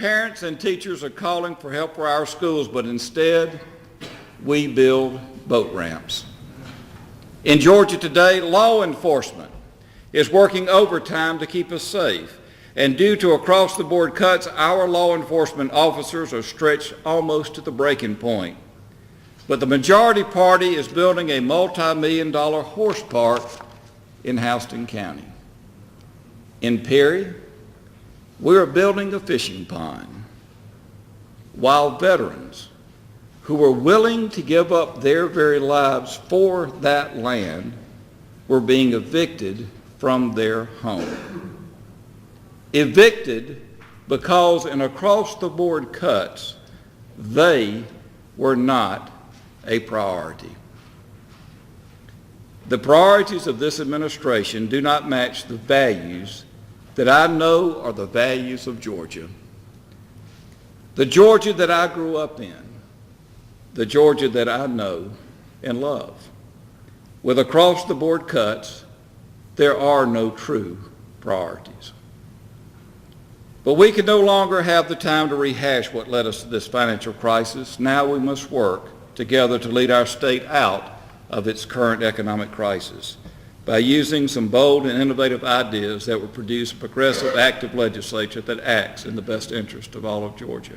Parents and teachers are calling for help for our schools, but instead, we build boat ramps. In Georgia today, law enforcement is working overtime to keep us safe. And due to across-the-board cuts, our law enforcement officers are stretched almost to the breaking point. But the majority party is building a multi-million-dollar horse park in Houston County. In Perry, we are building a fishing pond, while veterans who were willing to give up their very lives for that land were being evicted from their home. Evicted because in across-the-board cuts, they were not a priority. The priorities of this administration do not match the values that I know are the values of Georgia. The Georgia that I grew up in, the Georgia that I know and love. With across-the-board cuts, there are no true priorities. But we can no longer have the time to rehash what led us to this financial crisis. Now we must work together to lead our state out of its current economic crisis by using some bold and innovative ideas that will produce a progressive, active legislature that acts in the best interest of all of Georgia.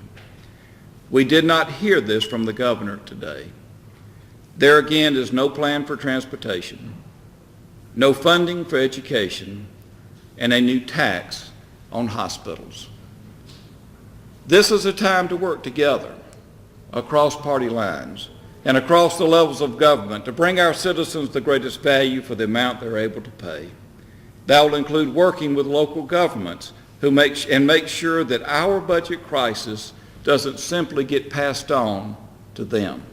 We did not hear this from the governor today. There again is no plan for transportation, no funding for education, and a new tax on hospitals. This is a time to work together across party lines and across the levels of government to bring our citizens the greatest value for the amount they're able to pay. That will include working with local governments make sure that our budget crisis doesn't simply get passed on to them.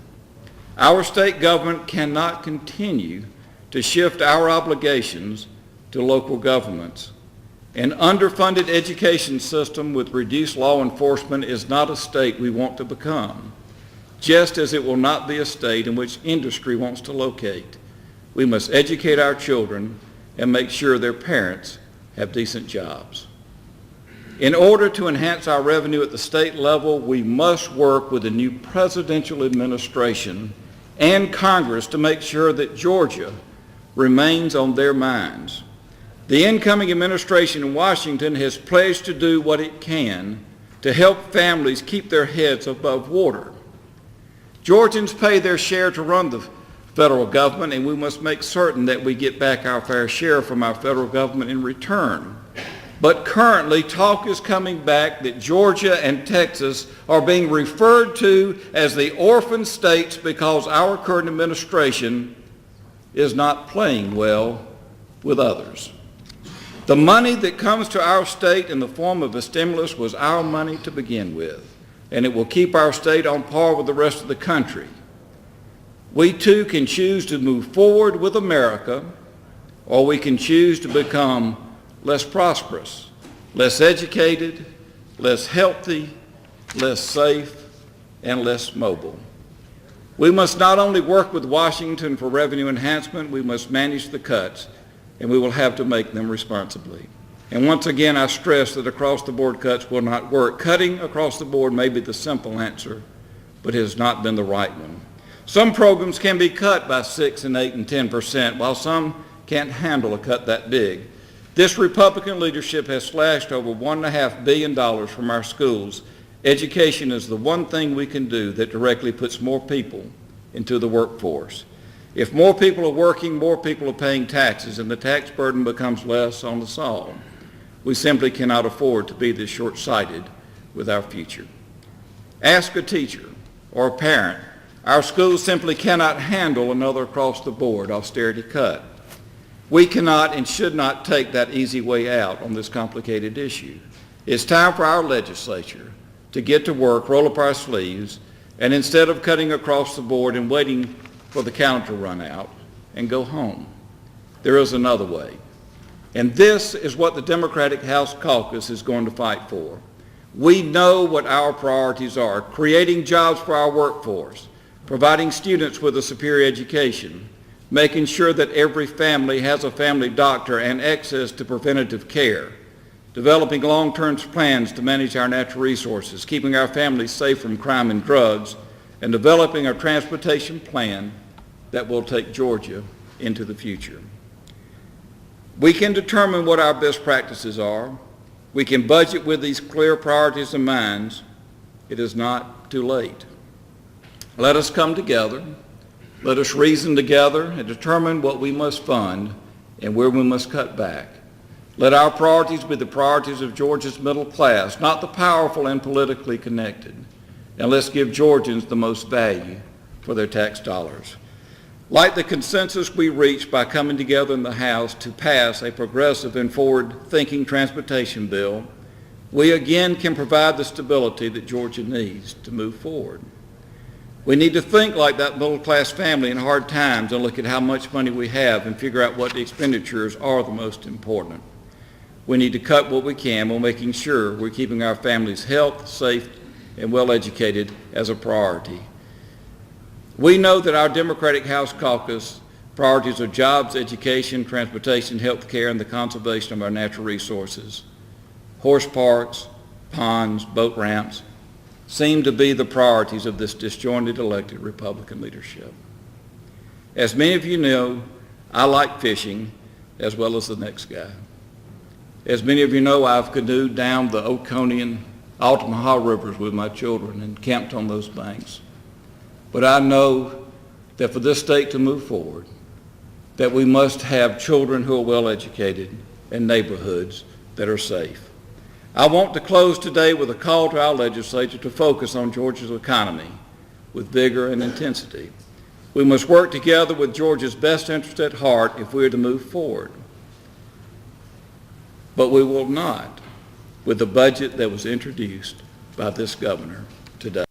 Our state government cannot continue to shift our obligations to local governments. An underfunded education system with reduced law enforcement is not a state we want to become, just as it will not be a state in which industry wants to locate. We must educate our children and make sure their parents have decent jobs. In order to enhance our revenue at the state level, we must work with the new presidential administration and Congress to make sure that Georgia remains on their minds. The incoming administration in Washington has pledged to do what it can to help families keep their heads above water. Georgians pay their share to run the federal government, and we must make certain that we get back our fair share from our federal government in return. But currently, talk is coming back that Georgia and Texas are being referred to as the orphan states because our current administration is not playing well with others. The money that comes to our state in the form of a stimulus was our money to begin with, and it will keep our state on par with the rest of the country. We too can choose to move forward with America, or we can choose to become less prosperous, less educated, less healthy, less safe, and less mobile. We must not only work with Washington for revenue enhancement, we must manage the cuts, and we will have to make them responsibly. And once again, I stress that across-the-board cuts will not work. Cutting across the board may be the simple answer, but it has not been the right one. Some programs can be cut by 6 and 8 and 10%, while some can't handle a cut that big. This Republican leadership has slashed over $1.5 billion from our schools. Education is the one thing we can do that directly puts more people into the workforce. If more people are working, more people are paying taxes, and the tax burden becomes less on us all. We simply cannot afford to be this short-sighted with our future. Ask a teacher or a parent. Our schools simply cannot handle another across-the-board austerity cut. We cannot and should not take that easy way out on this complicated issue. It's time for our legislature to get to work, roll up our sleeves, and instead of cutting across the board and waiting for the calendar to run out and go home, there is another way. And this is what the Democratic House Caucus is going to fight for. We know what our priorities are: creating jobs for our workforce, providing students with a superior education, making sure that every family has a family doctor and access to preventative care, developing long-term plans to manage our natural resources, keeping our families safe from crime and drugs, and developing a transportation plan that will take Georgia into the future. We can determine what our best practices are. We can budget with these clear priorities in mind. It is not too late. Let us come together. Let us reason together and determine what we must fund and where we must cut back. Let our priorities be the priorities of Georgia's middle class, not the powerful and politically connected. And let's give Georgians the most value for their tax dollars. Like the consensus we reached by coming together in the House to pass a progressive and forward-thinking transportation bill, we again can provide the stability that Georgia needs to move forward. We need to think like that middle-class family in hard times and look at how much money we have and figure out what the expenditures are the most important. We need to cut what we can while making sure we're keeping our families' health, safe, and well-educated as a priority. We know that our Democratic House caucus priorities are jobs, education, transportation, health care, and the conservation of our natural resources. Horse parks, ponds, boat ramps seem to be the priorities of this disjointed elected Republican leadership. As many of you know, I like fishing as well as the next guy. As many of you know, I've canoed down the Oconee and Altamaha rivers with my children and camped on those banks. But I know that for this state to move forward, that we must have children who are well educated and neighborhoods that are safe. I want to close today with a call to our legislature to focus on Georgia's economy with vigor and intensity. We must work together with Georgia's best interest at heart if we are to move forward. But we will not with the budget that was introduced by this governor today.